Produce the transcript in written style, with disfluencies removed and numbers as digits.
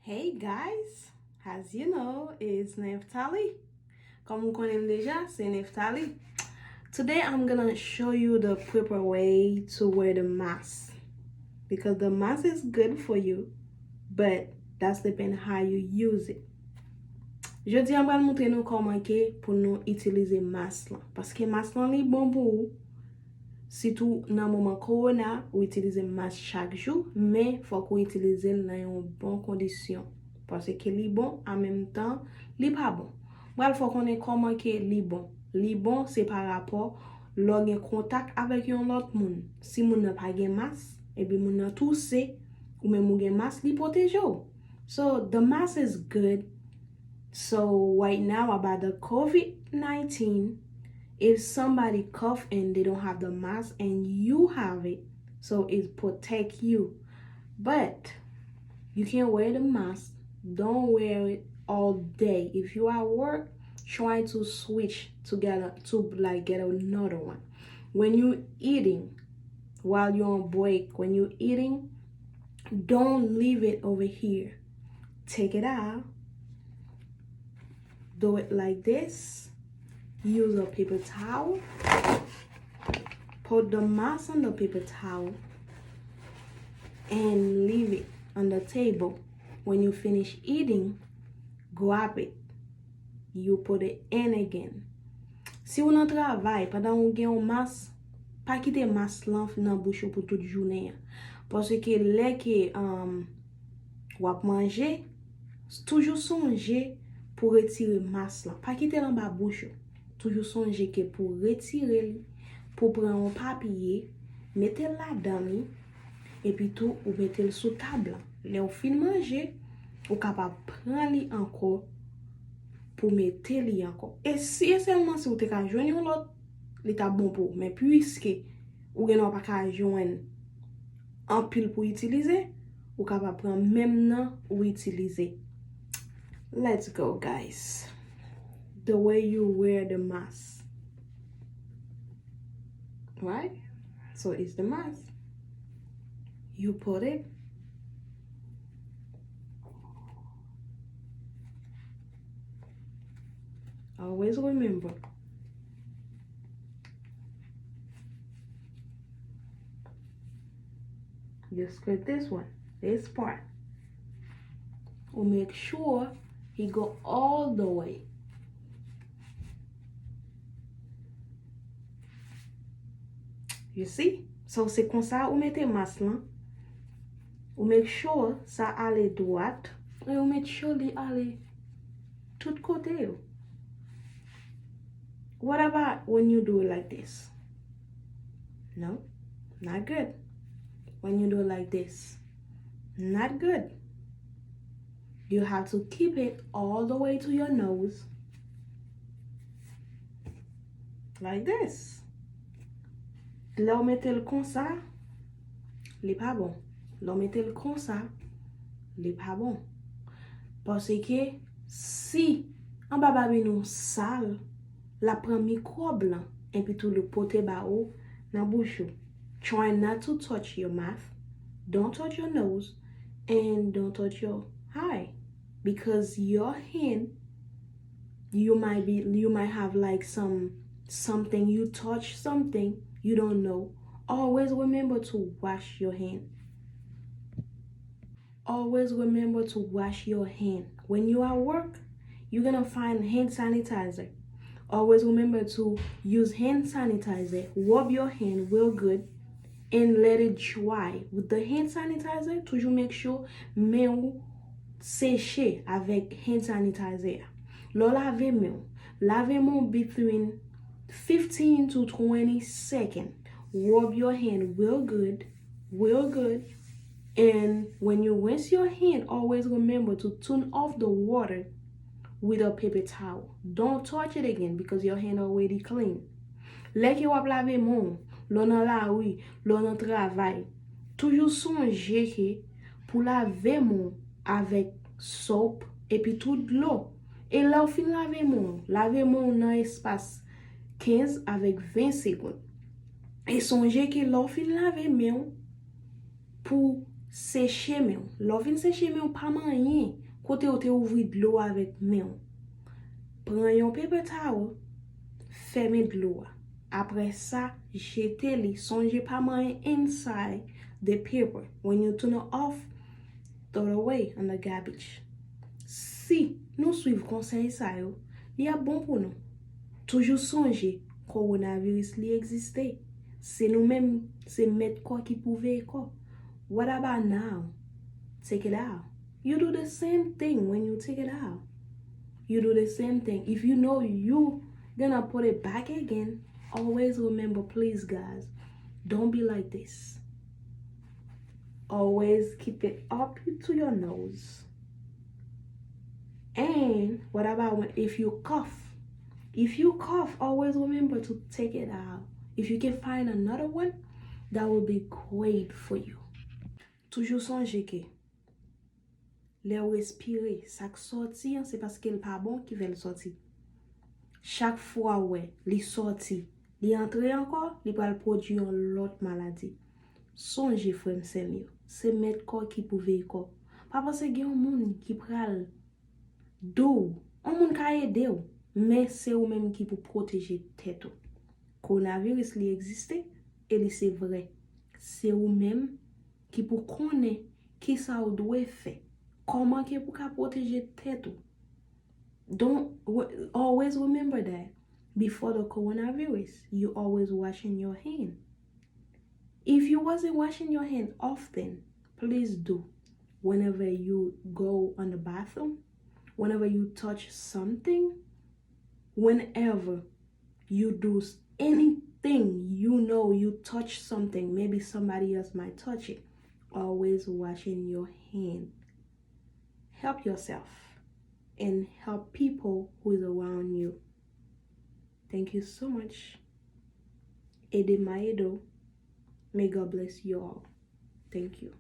Hey guys, as you know, it's Neftali. Comme vous connaissez déjà, c'est Neftali. Today I'm gonna show you the proper way to wear the mask because the mask is good for you, but that's depend how you use it. Jeudi, on va montrer nous comment que pour nous utiliser mask là, parce que mask là est bon pour vous. Surtout dans le moment corona, ou utiliser masque chaque jour, mais faut qu'on utilise dans une bonne condition. Parce que li bon, en même temps, li pas bon. Bref, faut qu'on ait comment que li bon. Li bon, c'est par rapport lors un contact avec un autre monde. Si moun n'a pas de masque, et bien moun n'a toussé, ou même moun gen masque, li protège ou. So, the mask is good. So, right now about the COVID-19, if somebody cough and they don't have the mask and you have it, so it protect you. But you can wear the mask. Don't wear it all day. If you are at work, try to switch together to get another one. When you're eating, while you're on break, when you're eating, don't leave it over here. Take it out. Do it like this. Use a paper towel. Put the mask on the paper towel and leave it on the table. When you finish eating, grab it. You put it in again. Si vous nan travail, pendant ou gen un masque, pas quitter masque lan nan bouche pour toute journée. Parce que lè que wap manger, toujours songer pour retirer masque lan. Pas quitter lan ba bouche. Toujours songer que pour retirer, pour prendre un papier, mettez la dedans et puis tout, ou mettez le sous table. Là, au fin manger, ou capable prendre encore pour mettre li encore. Et si seulement si vous te ka joindre l'autre, l'état bon pour. Mais puisque ou gen pas ka joindre en pile pour utiliser, ou capable prendre même nan ou utiliser. Let's go, guys. The way you wear the mask, right? So it's the mask. You put it. Always remember. Just clip this one, this part. We'll make sure he go all the way. You see? So c'est comme ça, ou mettez masque là. Ou make sure ça allait droite. Et ou make sure li allait tout côté. What about when you do it like this? No, not good. When you do it like this, not good. You have to keep it all the way to your nose. Like this. Là, on mettez le comme ça, il pas bon. Là, on mettez le comme ça, il pas bon. Parce que si on va babi nou sale, la prend microbe là, et puis tout le pote ba ou nan bouche. Try not to touch your mouth, don't touch your nose, and don't touch your eye. Because your hand, you might have like something, you touch something you don't know. Always remember to wash your hand. Always remember to wash your hand. When you are at work, you're gonna find hand sanitizer. Always remember to use hand sanitizer. Rub your hand real good and let it dry. With the hand sanitizer, toujours make sure main ou séché avec hand sanitizer. Lo lave main between 15 to 20 seconds. Rub your hand real good. And when you rinse your hand, always remember to turn off the water with a paper towel. Don't touch it again because your hand already clean. Lè ki wap lave moun, lò nan la rue, lò nan travail, toujours songe que pour laver moun avec soap et puis tout l'eau. Et là, au fin lave moun nan espace 15 avec 20 secondes. Et songez que l'eau fin lave moun pour sécher men. L'ovin sécher men pas manyen. Côté ou te ouvri de l'eau avec men. Prends yon paper towel, ferme de l'eau. Après ça, jete li. Songe pas manyen inside the paper. When you turn it off, throw it away on the garbage. Si nous suivons conseil ça yo, li a bon pour nous. Toujours songer coronavirus li existe. C'est nous-mêmes, c'est mettre quoi qui pouvait quoi. What about now? Take it out. You do the same thing when you take it out. You do the same thing. If you know you gonna put it back again, always remember, please guys, don't be like this. Always keep it up to your nose. And what about if you cough? If you cough, always remember to take it out. If you can find another one, that will be great for you. Toujours songer que l'air respirer, ça sorti, c'est parce qu'il pas bon qui veut le sortir. Chaque fois ouais, li sorti, li entre encore, li va produire l'autre maladie. Songez frère sérieux, c'est mettre quoi qui pouvait quoi. Pas parce que gen un monde qui pral d'eau, un monde ka aider ou, mais c'est ou même qui pour protéger tête ou. Coronavirus li existe et li c'est vrai. C'est ou même qui pour connaître qui ça ou doit faire. Comment que pour protéger tête ou. Don't always remember that before the coronavirus, you always washing your hand. If you wasn't washing your hand often, please do. Whenever you go on the bathroom, whenever you touch something, whenever you do anything, you know you touch something, maybe somebody else might touch it, always washing your hand. Help yourself and help people who is around you. Thank you so much. Ede Maedo. May God bless you all. Thank you.